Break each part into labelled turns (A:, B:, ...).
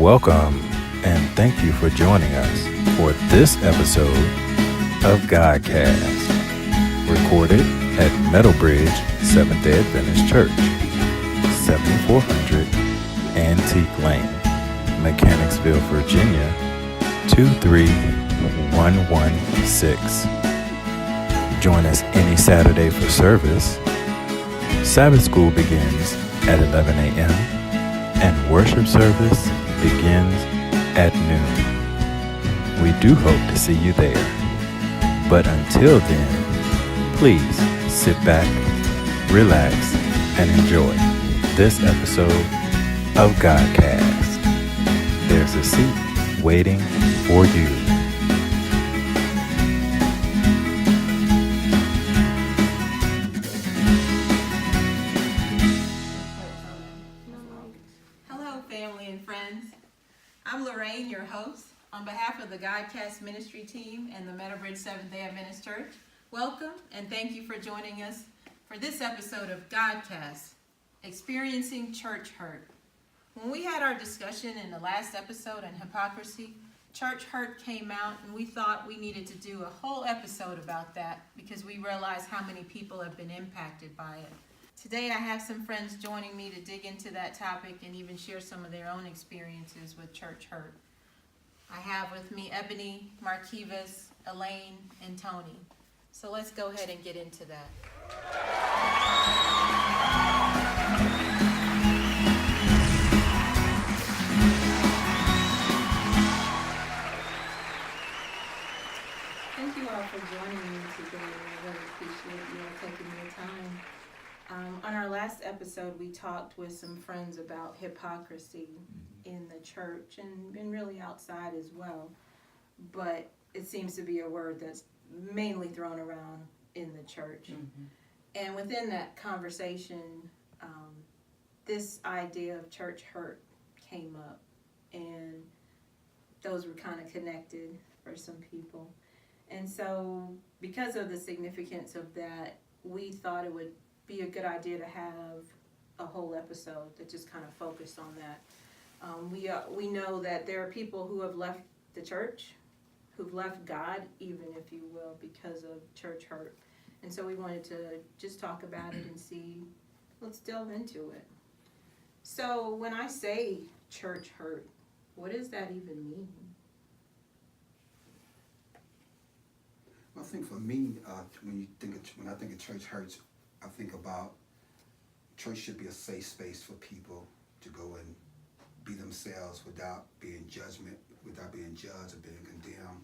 A: Welcome, and thank you for joining us for this episode of GodCast, recorded at Meadowbridge Seventh-day Adventist Church, 7400 Antique Lane, Mechanicsville, Virginia, 23116. Join us any Saturday for service. Sabbath school begins at 11 a.m. and worship service begins at noon. We do hope to see you there. But until then, please sit back, relax, and enjoy this episode of GodCast. There's a seat waiting for you.
B: On behalf of the GodCast ministry team and the Meadowbridge Seventh-day Adventist Church, welcome and thank you for joining us for this episode of GodCast, Experiencing Church Hurt. When we had our discussion in the last episode on hypocrisy, church hurt came out and we thought we needed to do a whole episode about that because we realized how many people have been impacted by it. Today I have some friends joining me to dig into that topic and even share some of their own experiences with church hurt. I have with me Ebony, Marquivas, Elaine, and Tony. So let's go ahead and get into that. Thank you all for joining me today. I really appreciate you all taking your time. On our last episode, we talked with some friends about hypocrisy in the church and really outside as well. But it seems to be a word that's mainly thrown around in the church. Mm-hmm. And within that conversation, this idea of church hurt came up. And those were kind of connected for some people. And so because of the significance of that, we thought it would be a good idea to have a whole episode that just kind of focused on that. We know that there are people who have left the church, who've left God, even if you will, because of church hurt. And so we wanted to just talk about it and see, let's delve into it. So when I say church hurt, what does that even mean?
C: I think for me, when I think of church hurts, I think about church should be a safe space for people to go and be themselves without being judged or being condemned.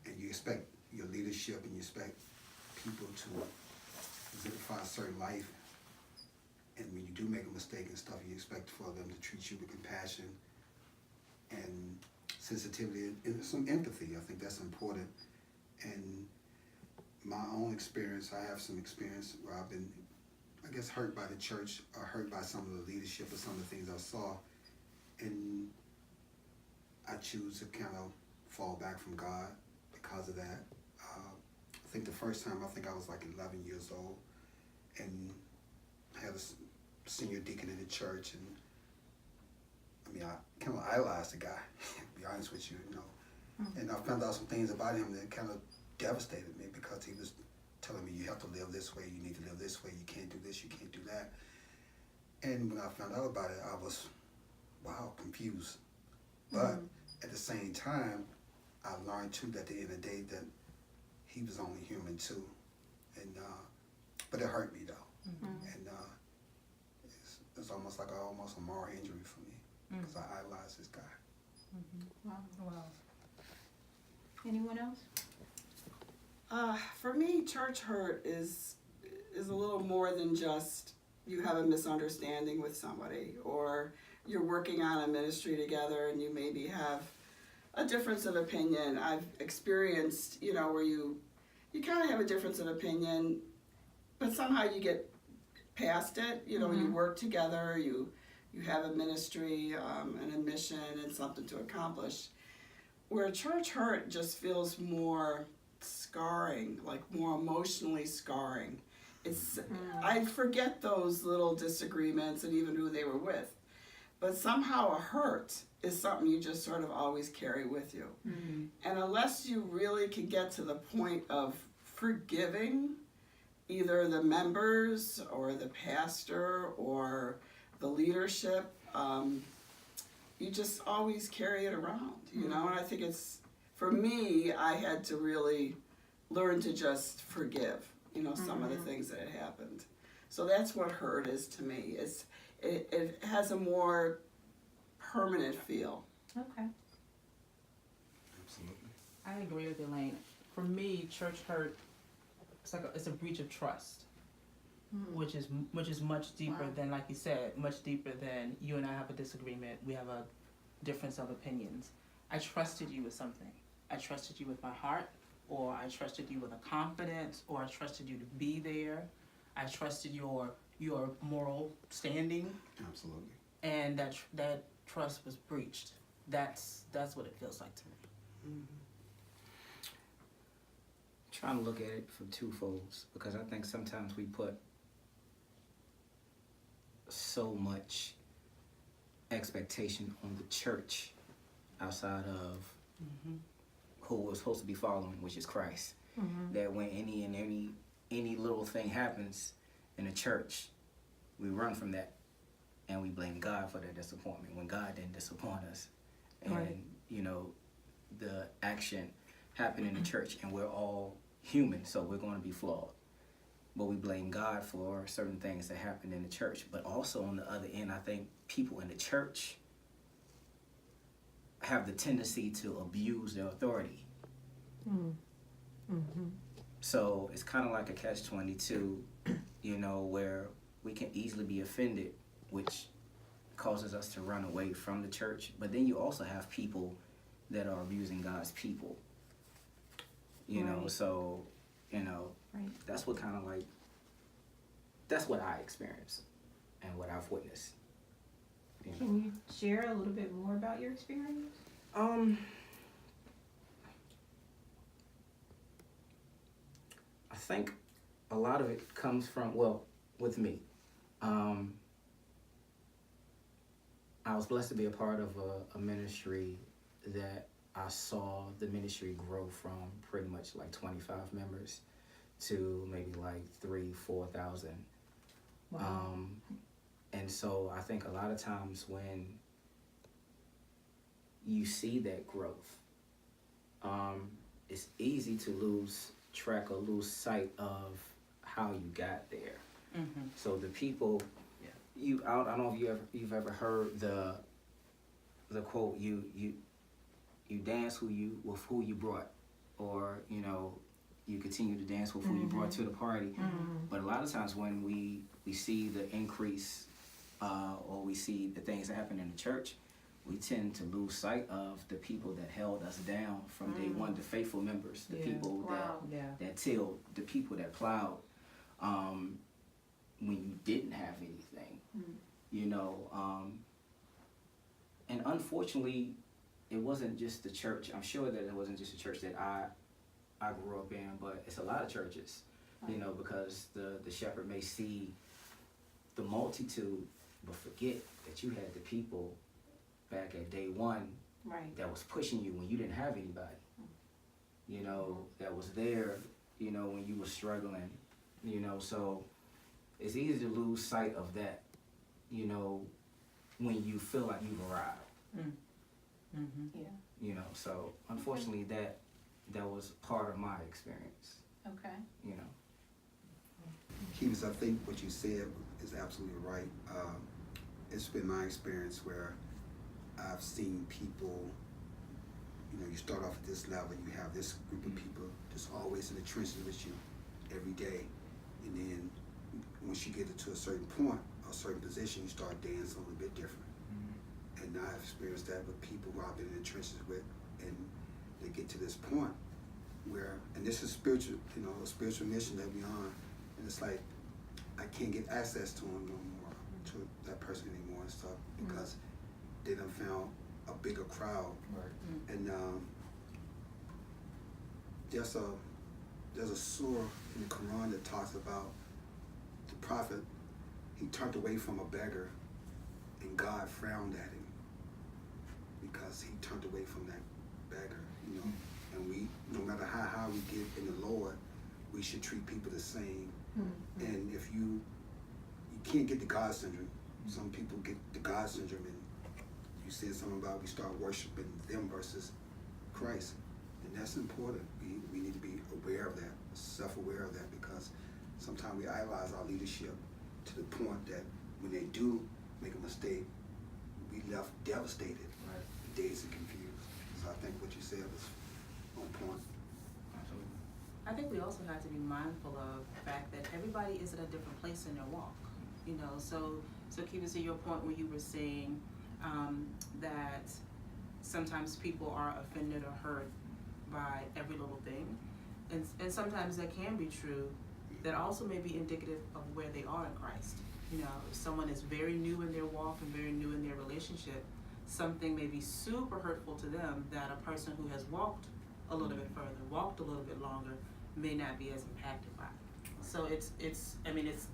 C: And you expect your leadership and you expect people to exemplify a certain life. And when you do make a mistake and stuff, you expect for them to treat you with compassion and sensitivity and some empathy. I think that's important. And my own experience, I have some experience where I've been, I guess, hurt by the church or hurt by some of the leadership or some of the things I saw. And I choose to kind of fall back from God because of that. I think the first time, I was like 11 years old, and I had a senior deacon in the church, and I kind of idolized the guy, to be honest with you, Mm-hmm. And I found out some things about him that kind of devastated me because he was telling me, you have to live this way, you need to live this way, you can't do this, you can't do that. And when I found out about it, I was, confused. But at the same time, I learned too that at the end of the day that he was only human too. And but it hurt me though. Mm-hmm. And it's almost like a moral injury for me because I idolized this guy.
B: Mm-hmm. Wow. Anyone else?
D: For me, church hurt is a little more than just you have a misunderstanding with somebody, or you're working on a ministry together and you maybe have a difference of opinion. I've experienced, where you kind of have a difference of opinion, but somehow you get past it. You work together, you have a ministry and a mission and something to accomplish. Where church hurt just feels more scarring, like more emotionally scarring. I forget those little disagreements and even who they were with. but somehow a hurt is something you just sort of always carry with you.
B: Mm-hmm.
D: And unless you really can get to the point of forgiving either the members or the pastor or the leadership, you just always carry it around, you know? And I think it's, for me, I had to really learn to just forgive, you know, some of the things that had happened. So that's what hurt is to me. It has a more permanent feel.
B: Okay.
C: Absolutely.
E: I agree with Elaine. For me, church hurt, it's a breach of trust, which is much deeper
B: Wow.
E: than, like you said, much deeper than you and I have a disagreement. We have a difference of opinions. I trusted you with something. I trusted you with my heart, or I trusted you with a confidence, or I trusted you to be there. I trusted your moral standing,
C: Absolutely.
E: and that trust was breached. That's what it feels like to me.
F: Trying to look at it from two folds, because I think sometimes we put so much expectation on the church outside of who we're supposed to be following, which is Christ. That when any little thing happens in the church, we run from that and we blame God for that disappointment when God didn't disappoint us. And
E: Right.
F: you know, the action happened in the church, and we're all human, so we're going to be flawed. But we blame God for certain things that happened in the church. But also on the other end, I think people in the church have the tendency to abuse their authority. So it's kind of like a catch-22, you know, where we can easily be offended, which causes us to run away from the church. But then you also have people that are abusing God's people. You know,
B: Right.
F: so, you know,
B: Right.
F: that's what kind of like, that's what I experienced and what I've witnessed. You know?
B: Can you share a little bit more about your experience?
F: I think a lot of it comes from, well, with me. I was blessed to be a part of a ministry that I saw the ministry grow from pretty much like 25 members to maybe like 3,000-4,000.
B: Wow.
F: And so I think a lot of times when you see that growth, it's easy to lose track or lose sight of how you got there. So the people, I don't know if you've ever heard the quote, you dance with who you brought, or you know, you continue to dance with who you brought to the party. But a lot of times when we see the increase, or we see the things that happen in the church, we tend to lose sight of the people that held us down from day one, the faithful members, the people that tilled, the people that plowed when you didn't have anything, you know. And unfortunately, it wasn't just the church. I'm sure that it wasn't just the church that I grew up in, but it's a lot of churches, you know, because the shepherd may see the multitude, but forget that you had the people back at day one that was pushing you when you didn't have anybody, you know, that was there, you know, when you were struggling, you know. So it's easy to lose sight of that, you know, when you feel like you've arrived.
B: Yeah.
F: You know, so unfortunately that was part of my experience,
B: Okay.
F: you know.
C: Kevis, I think what you said is absolutely right. It's been my experience where I've seen people, you know, you start off at this level, you have this group of people just always in the trenches with you every day. And then once you get to a certain point, a certain position, you start dancing a little bit different. And I've experienced that with people who I've been in the trenches with, and they get to this point where, and this is spiritual, you know, a spiritual mission that we're on, and it's like, I can't get access to them no more, to that person anymore and stuff, because they done found a bigger crowd.
F: Right.
C: And there's a surah in the Quran that talks about the prophet. He turned away from a beggar, and God frowned at him because he turned away from that beggar, you know. And we, no matter how high we get in the Lord, we should treat people the same. And if you can't get the God syndrome. Some people get the God syndrome, and you said something about we start worshiping them versus Christ, and that's important. We need to be aware of that, self-aware of that, because sometimes we idolize our leadership to the point that when they do make a mistake, we left devastated, dazed and confused. So I think what you said was on point.
F: Absolutely.
E: I think we also have to be mindful of the fact that everybody is at a different place in their walk. You know, so keep us to your point when you were saying that sometimes people are offended or hurt by every little thing, and sometimes that can be true. That also may be indicative of where they are in Christ. You know, if someone is very new in their walk and very new in their relationship, something may be super hurtful to them that a person who has walked a little bit further, walked a little bit longer, may not be as impacted by it. So it's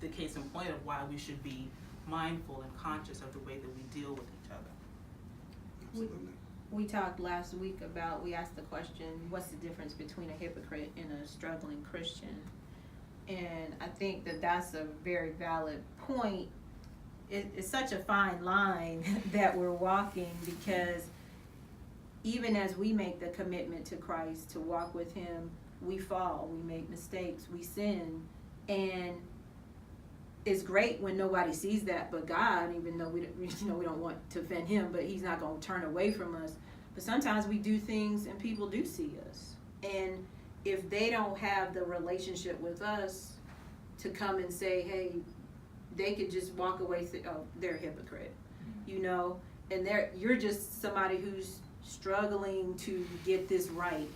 E: the case in point of why we should be mindful and conscious of the way that we deal with each other.
C: Absolutely.
B: We talked last week about, we asked the question, what's the difference between a hypocrite and a struggling Christian? And I think that that's a very valid point. It's such a fine line that we're walking, because even as we make the commitment to Christ to walk with him, we fall, we make mistakes, we sin. And it's great when nobody sees that but God, even though we don't want to offend him, but he's not going to turn away from us. But sometimes we do things and people do see us. And if they don't have the relationship with us to come and say, hey, they could just walk away, they're a hypocrite, you know, and you're just somebody who's struggling to get this right,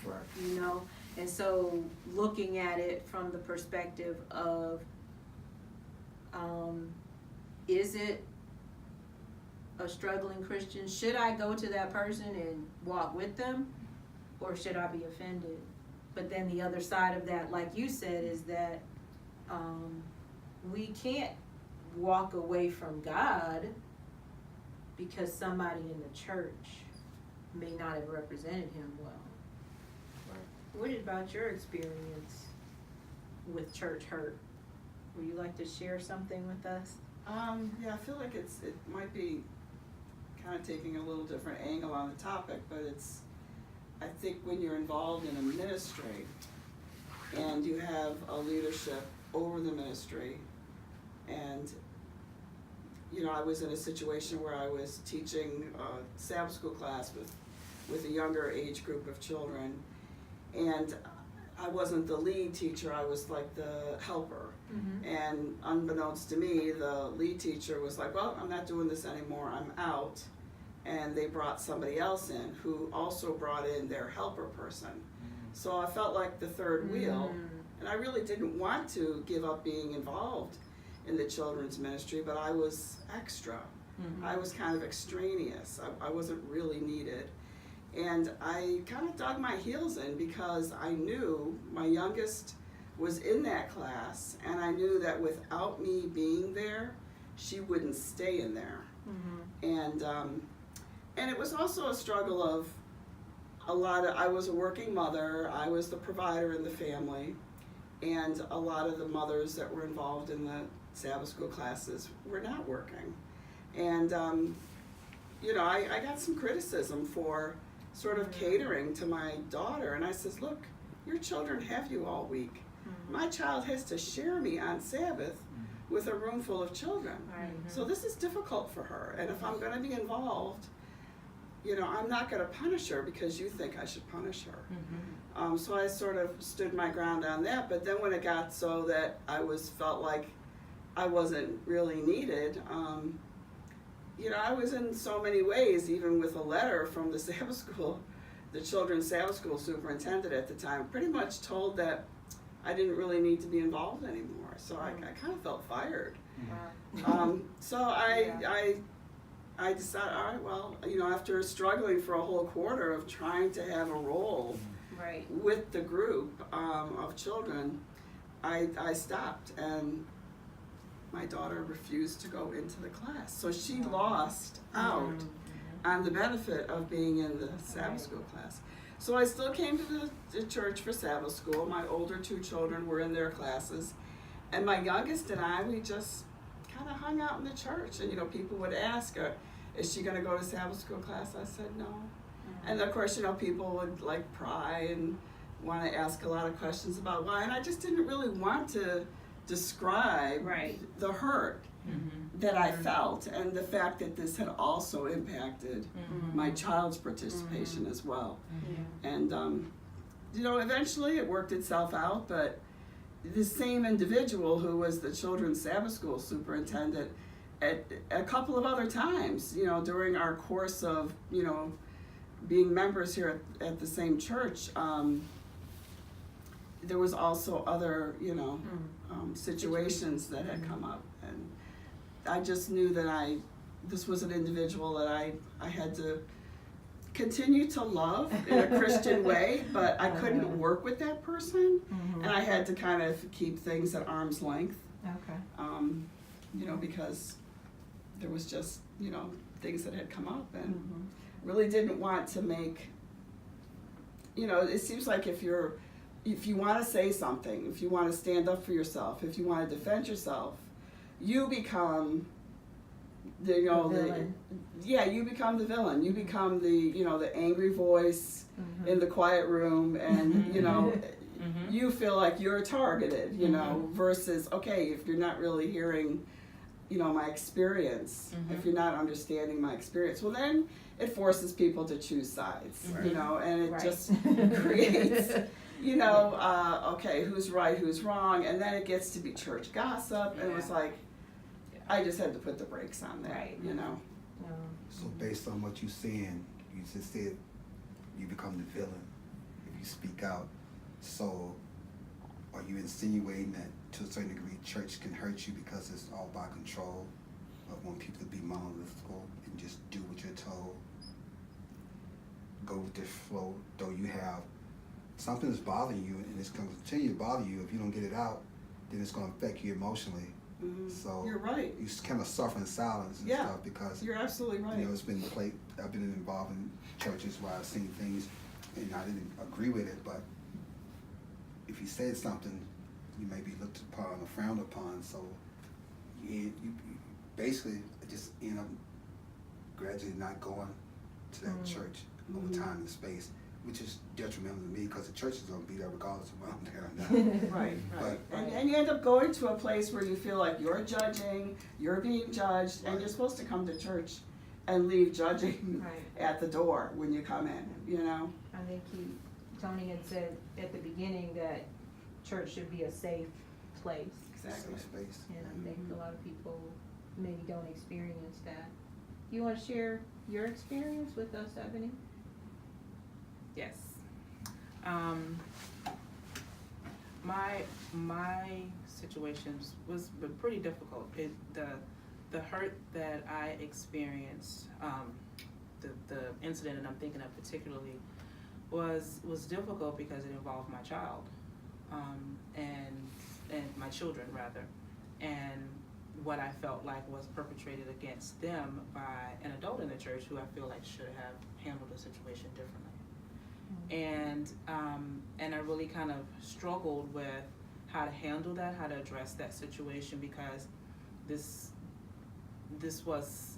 B: you know. And so looking at it from the perspective of, is it a struggling Christian? Should I go to that person and walk with them, or should I be offended? But then the other side of that, like you said, is that we can't walk away from God because somebody in the church may not have represented him well. What about your experience with church hurt? Would you like to share something with us?
D: Yeah, I feel like it might be kind of taking a little different angle on the topic, but I think when you're involved in a ministry and you have a leadership over the ministry, and you know, I was in a situation where I was teaching a Sabbath school class with a younger age group of children, and I wasn't the lead teacher, I was like the helper. And unbeknownst to me, the lead teacher was like, well, I'm not doing this anymore, I'm out. And they brought somebody else in who also brought in their helper person. So I felt like the third wheel, and I really didn't want to give up being involved in the children's ministry, but I was extra. I was kind of extraneous. I wasn't really needed. And I kind of dug my heels in because I knew my youngest was in that class, and I knew that without me being there, she wouldn't stay in there. And it was also a struggle of I was a working mother, I was the provider in the family, and a lot of the mothers that were involved in the Sabbath school classes were not working. And, you know, I got some criticism for sort of catering to my daughter, and I says, look, your children have you all week. My child has to share me on Sabbath with a room full of children. So this is difficult for her, and if I'm going to be involved, you know, I'm not going to punish her because you think I should punish her. So I sort of stood my ground on that, but then when it got so that I felt like I wasn't really needed, you know, I was in so many ways, even with a letter from the Sabbath school, the children's Sabbath school superintendent at the time, pretty much told that I didn't really need to be involved anymore. So I kind of felt fired. So I decided, all right, well, you know, after struggling for a whole quarter of trying to have a role with the group of children, I stopped. And my daughter refused to go into the class. So she lost out on the benefit of being in the Sabbath school class. So I still came to the church for Sabbath school. My older 2 children were in their classes. And my youngest and I, we just kind of hung out in the church. And, people would ask her, is she going to go to Sabbath school class? I said no. And of course, people would like pry and want to ask a lot of questions about why. And I just didn't really want to describe the hurt that I felt, and the fact that this had also impacted my child's participation as well. And, eventually it worked itself out, but the same individual who was the children's Sabbath school superintendent at a couple of other times, during our course of, being members here at the same church, there was also other, situations that had come up. And I just knew that this was an individual that I had to continue to love in a Christian way, but I couldn't work with that person, and I had to kind of keep things at arm's length. Because there was just, things that had come up, and really didn't want to make, it seems like if you want to say something, if you want to stand up for yourself, if you want to defend yourself, you become the villain. You become the villain. You become the angry voice in the quiet room, and you feel like you're targeted, versus, okay, if you're not really hearing, my experience, if you're not understanding my experience, well then it forces people to choose sides, and it just creates, okay, who's right, who's wrong, and then it gets to be church gossip, and it was like, I just had to put the brakes on that,
C: So based on what you're saying, you just said you become the villain if you speak out. So are you insinuating that to a certain degree church can hurt you because it's all about control of wanting people to be monolithical and just do what you're told? Go with the flow, though you have something that's bothering you, and it's going to continue to bother you. If you don't get it out, then it's going to affect you emotionally. So
D: you're right.
C: You kind of suffer in silence and stuff because
D: you're absolutely right.
C: It's been I've been involved in churches where I've seen things and I didn't agree with it, but if you said something, you may be looked upon or frowned upon. So you basically just end up gradually not going to that church over time and space, which is detrimental to me because the church is going to be there regardless of where I'm there or not.
D: Right.
C: But,
D: and you end up going to a place where you feel like you're judging, you're being judged, and you're supposed to come to church and leave judging at the door when you come in,
G: I think Tony had said at the beginning that church should be a safe place.
D: Exactly.
C: Safe space.
G: And I think a lot of people maybe don't experience that. You want to share your experience with us, Ebony?
E: Yes. My situations was pretty difficult. The hurt that I experienced, the incident that I'm thinking of particularly, was difficult because it involved my child, and my children rather, and what I felt like was perpetrated against them by an adult in the church who I feel like should have handled the situation differently. And I really kind of struggled with how to handle that, how to address that situation, because this was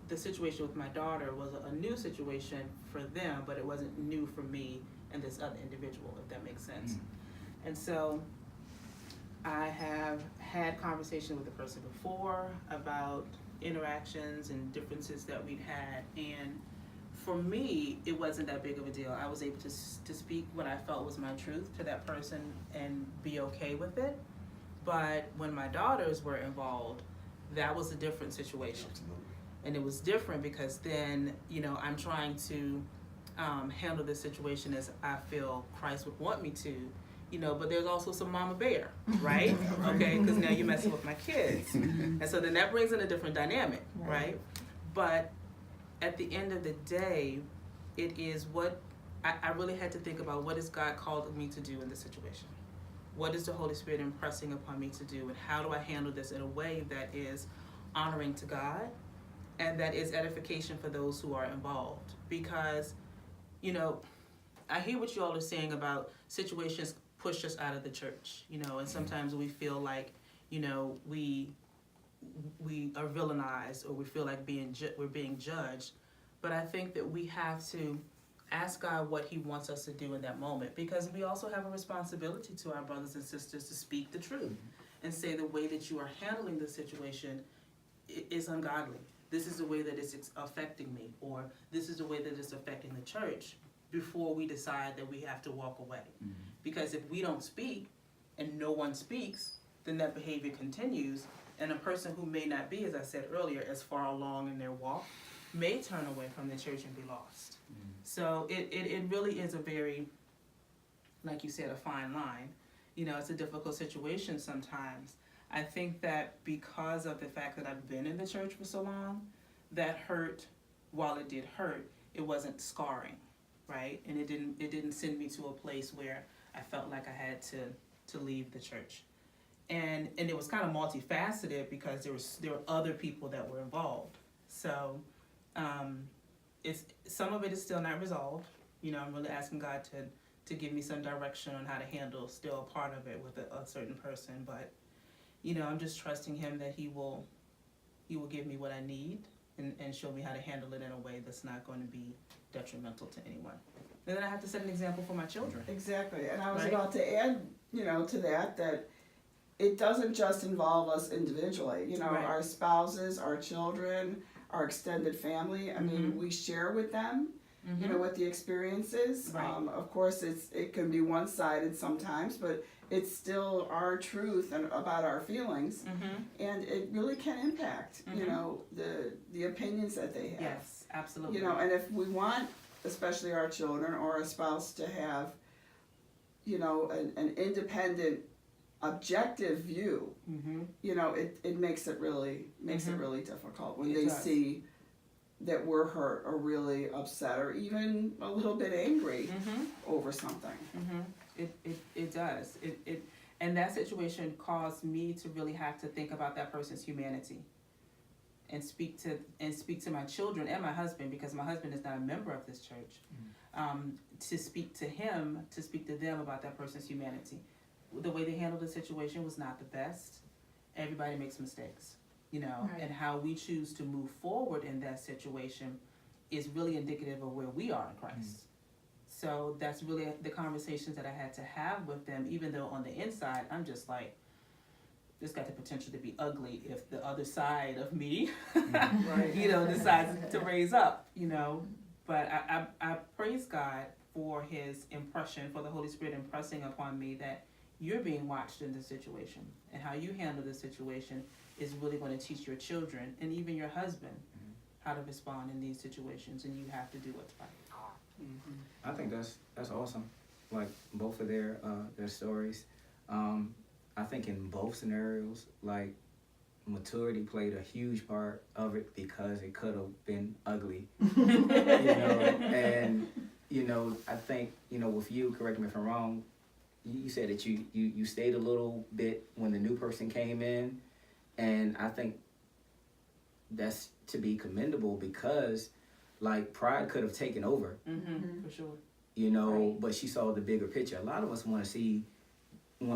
E: the situation with my daughter was a new situation for them, but it wasn't new for me and this other individual, if that makes sense. And so I have had conversations with the person before about interactions and differences that we'd had, and for me, it wasn't that big of a deal. I was able to speak what I felt was my truth to that person and be okay with it. But when my daughters were involved, that was a different situation.
C: Absolutely.
E: And it was different because then, I'm trying to handle this situation as I feel Christ would want me to, but there's also some mama bear, right? Okay, because now you're messing with my kids. And so then that brings in a different dynamic, right? But at the end of the day, it is what I really had to think about, what is God called me to do in this situation? what is the Holy Spirit impressing upon me to do, and how do I handle this in a way that is honoring to God and that is edification for those who are involved. Because, you know, I hear what you all are saying about situations push us out of the church, you know, and sometimes we feel like, you know, we are villainized, or we feel like we're being judged. But I think that we have to ask God what He wants us to do in that moment, because we also have a responsibility to our brothers and sisters to speak the truth and say the way that you are handling the situation is ungodly. This is the way that it's affecting me, or this is the way that it's affecting the church, before we decide that we have to walk away. Because if we don't speak and no one speaks, then that behavior continues, and a person who may not be, as I said earlier, as far along in their walk may turn away from the church and be lost. So it really is a very, like you said, a fine line. You know, it's a difficult situation sometimes. I think that because of the fact that I've been in the church for so long, that hurt, while it did hurt, it wasn't scarring, right? And it didn't send me to a place where I felt like I had to leave the church. And it was kind of multifaceted, because there were other people that were involved. So some of it is still not resolved. You know, I'm really asking God to give me some direction on how to handle still a part of it with a certain person. But, you know, I'm just trusting Him that He will give me what I need and show me how to handle it in a way that's not going to be detrimental to anyone. And then I have to set an example for my children.
D: Exactly. And I was
E: Right?
D: about to add, you know, to that it doesn't just involve us individually. You know,
E: Right.
D: our spouses, our children, our extended family. I mean, we share with them, you know, what the experience is.
E: Right.
D: Of course, it can be one-sided sometimes, but it's still our truth and about our feelings, and it really can impact, you know, the opinions that they have.
E: Yes, absolutely.
D: You know, and if we want, especially our children or a spouse, to have, you know, an independent, objective view, you know, it makes it really difficult when they
E: does.
D: see that we're hurt or really upset or even a little bit angry over something.
E: It does. And that situation caused me to really have to think about that person's humanity, and speak to my children and my husband, because my husband is not a member of this church. To speak to them about that person's humanity. The way they handled the situation was not the best. Everybody makes mistakes, you know,
G: Right.
E: and how we choose to move forward in that situation is really indicative of where we are in Christ. So that's really the conversations that I had to have with them, even though on the inside, I'm just like, this got the potential to be ugly if the other side of me,
D: Right.
E: you know, decides to raise up, you know. But I praise God for His impression, for the Holy Spirit impressing upon me that you're being watched in this situation, and how you handle this situation is really going to teach your children and even your husband how to respond in these situations, and you have to do what's right.
F: I think that's awesome. Like both of their stories. I think in both scenarios, like maturity played a huge part of it, because it could have been ugly. You know, and you know, I think, you know, with you, correct me if I'm wrong, you said that you stayed a little bit when the new person came in, and I think that's to be commendable, because like pride could have taken over,
E: For sure.
F: you know,
G: Right.
F: but she saw the bigger picture. A lot of us want to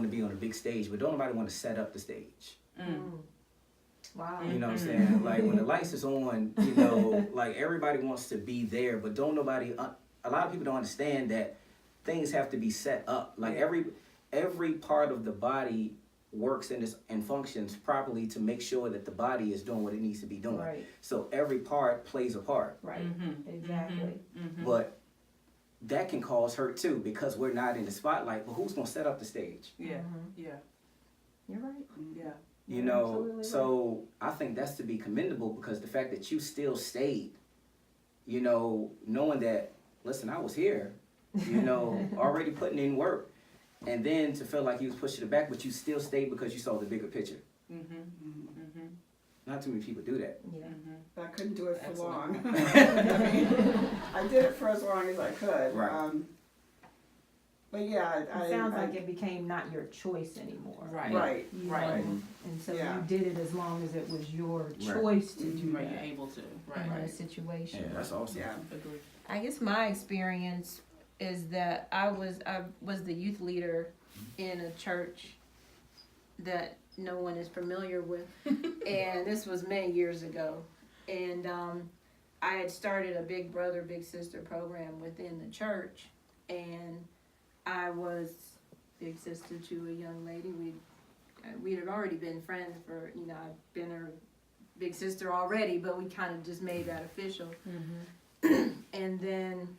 F: be on a big stage, but don't nobody want to set up the stage.
G: Wow.
F: You know what I'm saying? Like when the lights is on, you know, like everybody wants to be there, but don't nobody, a lot of people don't understand that things have to be set up. Like every part of the body works and functions properly to make sure that the body is doing what it needs to be doing.
G: Right.
F: So every part plays a part.
G: Right. Exactly.
F: But that can cause hurt too, because we're not in the spotlight. But who's gonna set up the stage?
E: Yeah.
G: You're right.
E: Yeah.
F: You
G: You're
F: know,
G: absolutely
F: so I think that's to be commendable, because the fact that you still stayed, you know, knowing that, listen, I was here, you know, already putting in work, and then to feel like he was pushing it back, but you still stayed because you saw the bigger picture. Not too many people do that.
G: Yeah.
D: I couldn't do it for
E: Excellent.
D: long. I mean, I did it for as long as I could.
F: Right.
D: But yeah,
G: It sounds like it became not your choice anymore.
E: Right.
D: Right,
G: You know,
D: right.
G: And so
D: Yeah.
G: you did it as long as it was your
F: Right.
G: choice to do
E: Right, you're
G: that
E: able to,
G: in
E: right.
G: that situation.
F: Yeah, that's awesome.
D: Yeah.
E: Agree.
G: I guess my experience is that I was the youth leader in a church that no one is familiar with, and this was many years ago, and I had started a big brother big sister program within the church, and I was big sister to a young lady. We had already been friends for, I'd been her big sister already, but we kind of just made that official. And then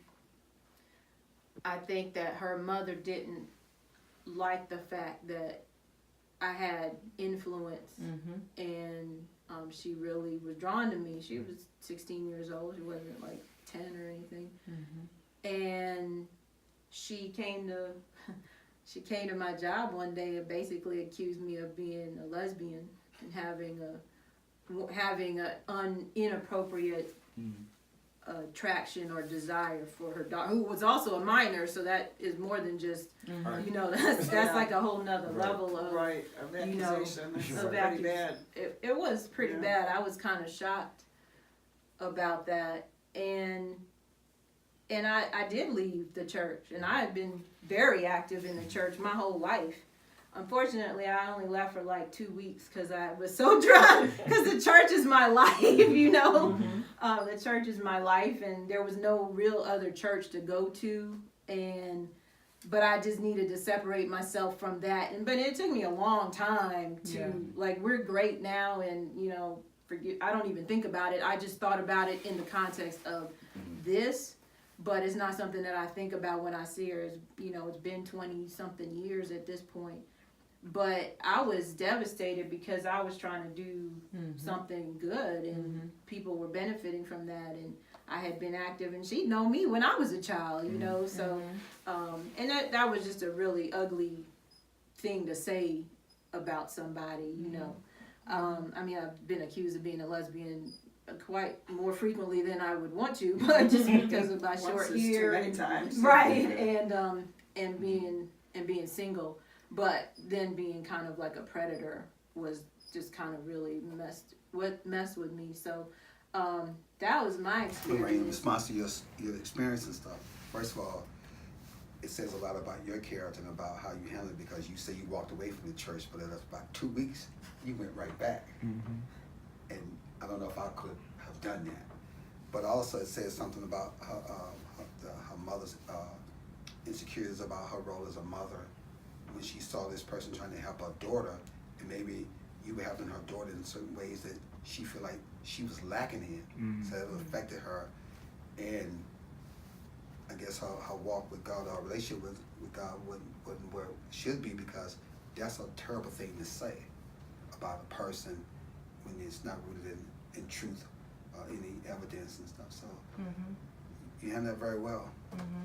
G: I think that her mother didn't like the fact that I had influence, and she really was drawn to me. She was 16 years old. She wasn't like 10 or anything. And she came to my job one day and basically accused me of being a lesbian and having an inappropriate attraction or desire for her daughter, who was also a minor. So that is more than just, that's
D: Yeah.
G: like a whole nother level of
D: Right, of accusation. That's
G: of
D: pretty bad.
G: It was pretty
D: Yeah.
G: bad. I was kind of shocked about that, and I did leave the church, and I had been very active in the church my whole life. Unfortunately, I only left for like 2 weeks because I was so dry. Because the church is my life, the church is my life, and there was no real other church to go to, but I just needed to separate myself from that. But it took me a long time to like. We're great now, and forget. I don't even think about it. I just thought about it in the context of this. But it's not something that I think about when I see her. It's been 20 something years at this point. But I was devastated because I was trying to do something good, and people were benefiting from that, and I had been active, and she'd known me when I was a child, so, and that was just a really ugly thing to say about somebody, I mean, I've been accused of being a lesbian quite more frequently than I would want to, but just because of my short hair,
D: too many times,
G: right, and being single. But then being kind of like a predator was just kind of really messed with me. So that was my experience.
C: In response to your experience and stuff, first of all, it says a lot about your character and about how you handled it, because you say you walked away from the church, but in about 2 weeks, you went right back. And I don't know if I could have done that. But also it says something about her mother's insecurities about her role as a mother, when she saw this person trying to help her daughter, and maybe you were helping her daughter in certain ways that she feel like she was lacking in, so it affected her. And I guess her walk with God, her relationship with God wasn't where it should be, because that's a terrible thing to say about a person when it's not rooted in truth or any evidence and stuff. So you handle that very well.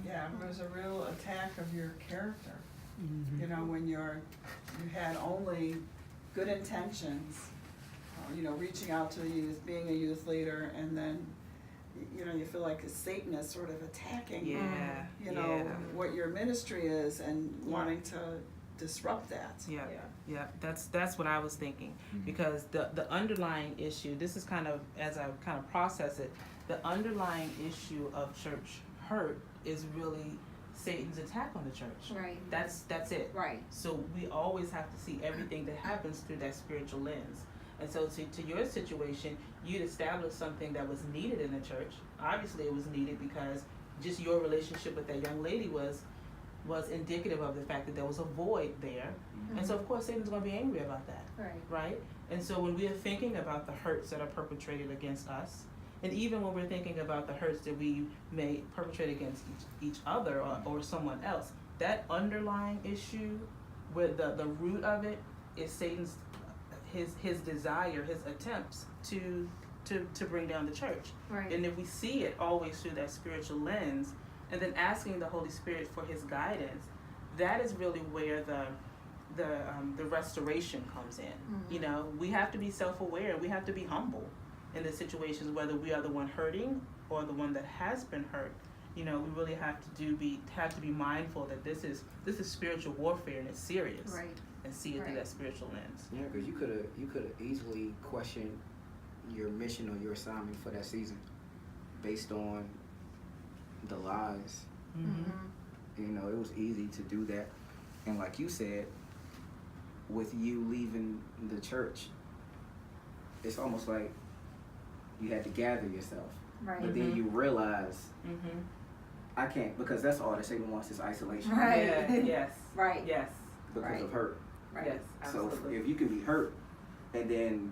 D: Yeah, it was a real attack of your character. When you had only good intentions, reaching out to the youth, being a youth leader, and then, you feel like Satan is sort of attacking, what your ministry is, and wanting to disrupt that.
E: Yeah. That's what I was thinking, because the underlying issue, this is kind of, as I kind of process it, the underlying issue of church hurt is really Satan's attack on the church.
G: Right.
E: That's it.
G: Right.
E: So we always have to see everything that happens through that spiritual lens. And so to your situation, you'd established something that was needed in the church. Obviously it was needed because just your relationship with that young lady was indicative of the fact that there was a void there. And so of course Satan's going to be angry about that. Right? And so when we are thinking about the hurts that are perpetrated against us, and even when we're thinking about the hurts that we may perpetrate against each other or someone else, that underlying issue, where the root of it is Satan's his desire, his attempts to bring down the church.
G: Right.
E: And if we see it always through that spiritual lens, and then asking the Holy Spirit for His guidance, that is really where the restoration comes in. We have to be self-aware. We have to be humble in the situations, whether we are the one hurting or the one that has been hurt, You know, we really have to be mindful that this is spiritual warfare and it's serious.
G: Right.
E: And see it through
G: Right.
E: that spiritual lens.
F: Yeah, because you could have easily questioned your mission or your assignment for that season based on the lies.
E: Mm-hmm.
F: You know, it was easy to do that. And like you said, with you leaving the church, it's almost like you had to gather yourself.
G: Right.
F: But then you realize,
E: Mm-hmm.
F: I can't, because that's all that Satan wants is isolation.
G: Right.
E: Yeah, yes.
G: Right.
E: Yes.
F: Because
G: Right.
F: of hurt.
G: Right.
E: Yes.
F: So
E: Absolutely.
F: if you can be hurt, and then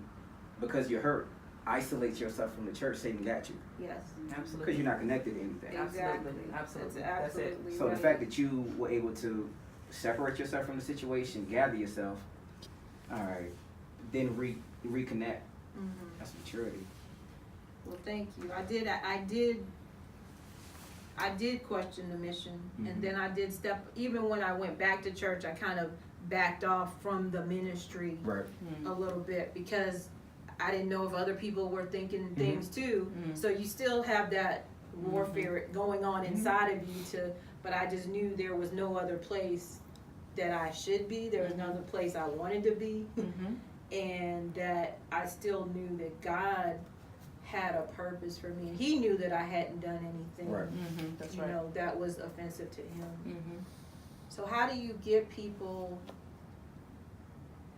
F: because you're hurt, isolate yourself from the church, Satan got you.
G: Yes.
E: Absolutely.
F: Because you're not connected to anything.
G: Exactly.
E: Absolutely.
G: That's
E: That's it.
G: absolutely
F: So
G: right.
F: the fact that you were able to separate yourself from the situation, gather yourself, all right, then reconnect.
G: Mhm.
F: That's maturity.
G: Well, thank you. I did question the mission,
F: Mhm.
G: and then I did even when I went back to church, I kind of backed off from the ministry
F: Right.
G: a little bit because I didn't know if other people were thinking things too.
E: Mhm.
G: So you still have that warfare going on inside of you but I just knew there was no other place that I should be. There was no other place I wanted to be.
E: Mm-hmm.
G: And that I still knew that God had a purpose for me. He knew that I hadn't done anything,
F: Right.
E: Mm-hmm. That's
G: you
E: right.
G: know, that was offensive to him.
E: Mm-hmm.
G: So how do you get people,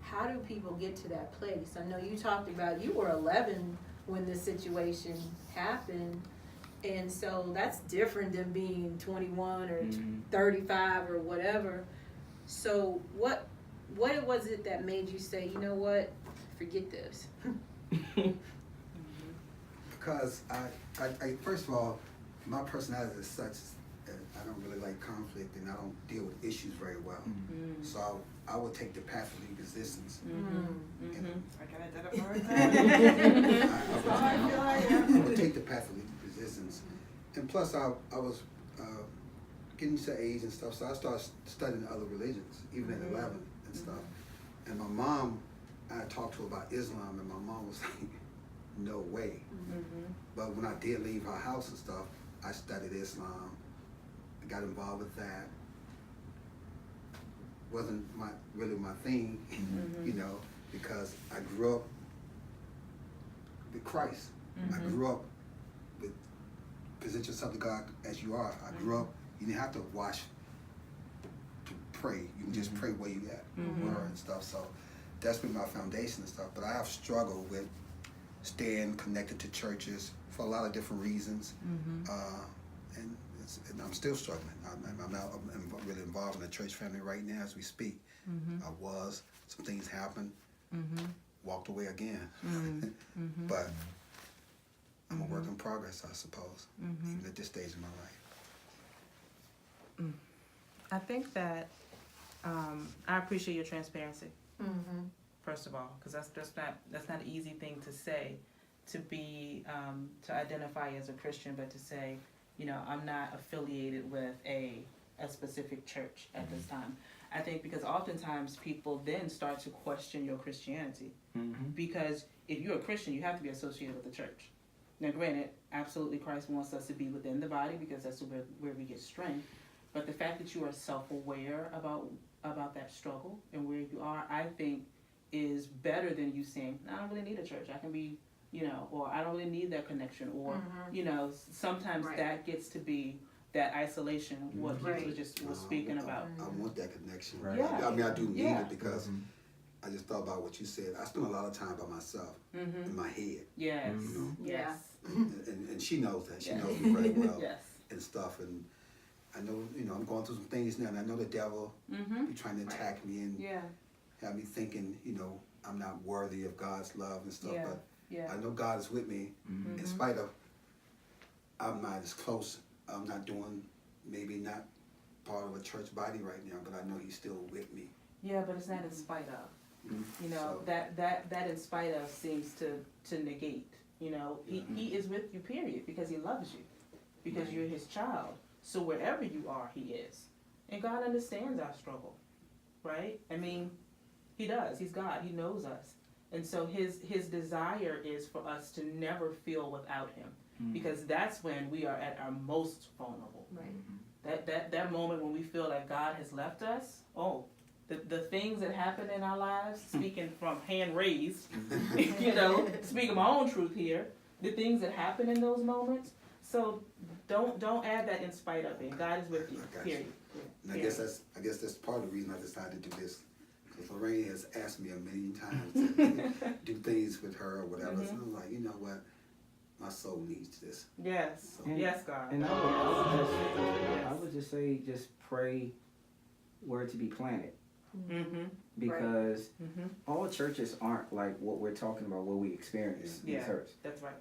G: how do people get to that place? I know you talked about you were 11 when this situation happened. And so that's different than being 21 or 35 or whatever. So what was it that made you say, you know what, forget this?
C: Because I first of all, my personality is such that I don't really like conflict and I don't deal with issues very well.
E: Mm-hmm.
C: So I would take the path of least resistance.
E: Mm-hmm.
C: And
D: I can identify with that.
C: I would take the path of least resistance. And plus I was getting to age and stuff, so I started studying other religions, even at 11 and stuff. And my mom, I talked to her about Islam, and my mom was like, no way.
E: Mm-hmm.
C: But when I did leave her house and stuff, I studied Islam, I got involved with that. Wasn't really my thing, you know, because I grew up with Christ. I grew up with present yourself to God as you are. I grew up, you didn't have to wash to pray. You can just pray where you at, where and stuff. So that's been my foundation and stuff. But I have struggled with staying connected to churches for a lot of different reasons. And I'm still struggling. I'm really involved in the church family right now as we speak. I was. Some things happened. Walked away again. But I'm a work in progress, I suppose, even at this stage in my life.
E: I think that I appreciate your transparency. First of all, because that's not an easy thing to say, to be to identify as a Christian, but to say, you know, I'm not affiliated with a specific church at this time. I think because oftentimes people then start to question your Christianity, because if you're a Christian, you have to be associated with the church. Now, granted, absolutely, Christ wants us to be within the body because that's where we get strength. But the fact that you are self-aware about that struggle and where you are, I think, is better than you saying, I don't really need a church. I can be, you know, or I don't really need that connection. Or, you know, sometimes that gets to be that isolation, what Hughes was speaking about.
C: I want that connection.
F: Right.
E: Yeah.
C: I mean, I do need
E: Yeah.
C: it because I just thought about what you said. I spend a lot of time by myself in my head.
E: Yes.
G: Yeah.
C: And she knows that. She knows me very well
E: Yes.
C: and stuff. And I know, you know, I'm going through some things now, and I know the devil be trying to attack me and have me thinking, you know, I'm not worthy of God's love and stuff. But I know God is with me in spite of I'm not as close. I'm not doing, maybe not part of a church body right now, but I know He's still with me.
E: Yeah, but it's not in spite of. You know,
C: So-
E: that in spite of seems to negate. You know, he is with you, period, because He loves you, because you're His child. So wherever you are, He is. And God understands our struggle, right? I mean, He does. He's God. He knows us. And so His desire is for us to never feel without Him. because that's when we are at our most vulnerable.
G: Right.
E: That moment when we feel like God has left us. The things that happen in our lives, speaking from hand raised, speaking my own truth here, the things that happen in those moments. So don't add that in spite of it. God is with you.
C: I got
E: Period.
C: you. And I guess that's part of the reason I decided to do this. Because Lorraine has asked me a million times to do things with her or whatever. So I'm like, you know what? My soul needs this.
E: Yes.
C: So-
E: Yes, God.
F: And I would just say, just pray where to be planted.
E: Mm-hmm.
F: Because all churches aren't like what we're talking about, what we experience in church.
E: That's right.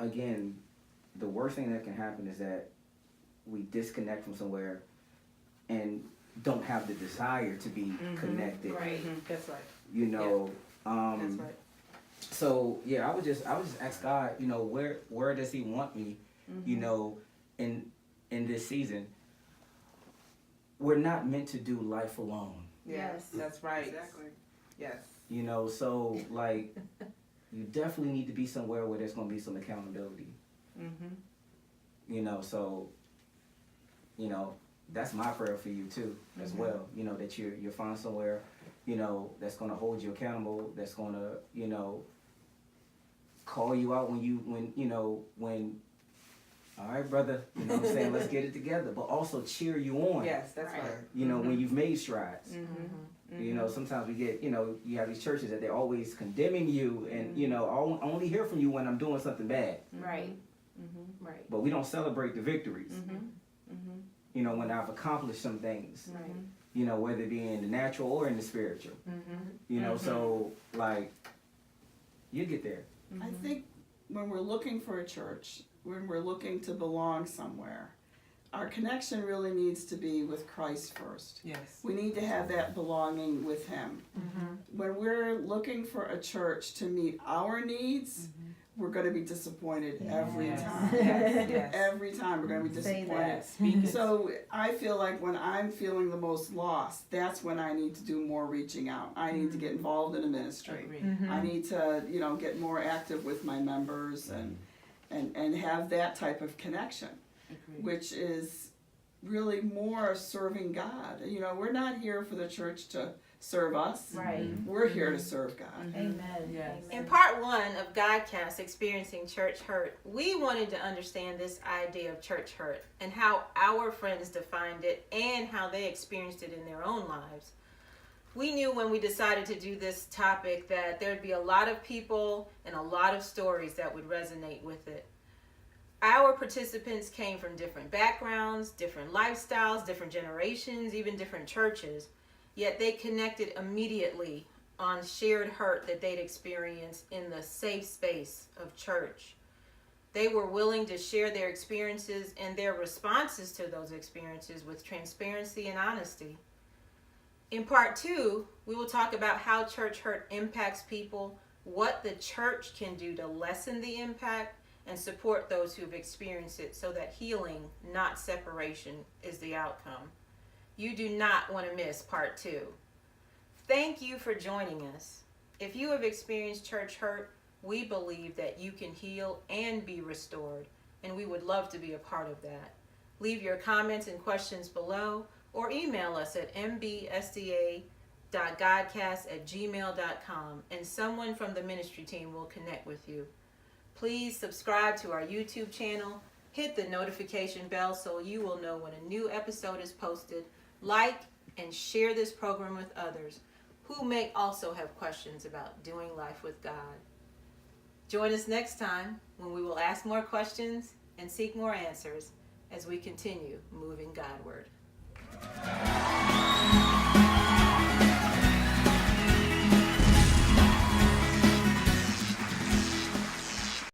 F: Again, the worst thing that can happen is that we disconnect from somewhere and don't have the desire to be connected.
G: Right.
E: That's right.
F: That's
E: right.
F: So I would just ask God, where does He want me, in this season. We're not meant to do life alone.
E: Yes. That's right.
D: Exactly.
E: Yes.
F: So like, you definitely need to be somewhere where there's going to be some accountability. So, that's my prayer for you too, as well. That you're find somewhere, that's going to hold you accountable. That's going to, call you out when. All right, brother. You know what I'm saying? Let's get it together. But also cheer you on.
E: Yes, that's right.
F: When you've made strides. Sometimes we get, you have these churches that they're always condemning you, and I only hear from you when I'm doing something bad.
G: Right. Right.
F: But we don't celebrate the victories. When I've accomplished some things.
G: Right.
F: Whether it be in the natural or in the spiritual. So like, you get there.
D: I think when we're looking for a church, when we're looking to belong somewhere, our connection really needs to be with Christ first.
E: Yes.
D: We need to have that belonging with Him. When we're looking for a church to meet our needs, we're going to be disappointed every time.
E: Yes.
D: Every time we're going to be
G: Say
D: disappointed.
G: that.
E: Speak it.
D: So I feel like when I'm feeling the most lost, that's when I need to do more reaching out. I need to get involved in a ministry.
E: Agreed.
D: I need to, get more active with my members and have that type of connection,
E: Agreed.
D: which is really more serving God. We're not here for the church to serve us.
G: Right.
D: We're here to serve God.
G: Amen.
E: Yes.
B: In part 1 of GodCast, Experiencing Church Hurt, we wanted to understand this idea of church hurt and how our friends defined it and how they experienced it in their own lives. We knew when we decided to do this topic that there'd be a lot of people and a lot of stories that would resonate with it. Our participants came from different backgrounds, different lifestyles, different generations, even different churches. Yet they connected immediately on shared hurt that they'd experienced in the safe space of church. They were willing to share their experiences and their responses to those experiences with transparency and honesty. In part 2, we will talk about how church hurt impacts people, what the church can do to lessen the impact, and support those who've experienced it so that healing, not separation, is the outcome. You do not want to miss part 2. Thank you for joining us. If you have experienced church hurt, we believe that you can heal and be restored, and we would love to be a part of that. Leave your comments and questions below, or email us at mbsda.godcast@gmail.com, and someone from the ministry team will connect with you. Please subscribe to our YouTube channel, hit the notification bell so you will know when a new episode is posted. Like and share this program with others who may also have questions about doing life with God. Join us next time when we will ask more questions and seek more answers as we continue moving Godward.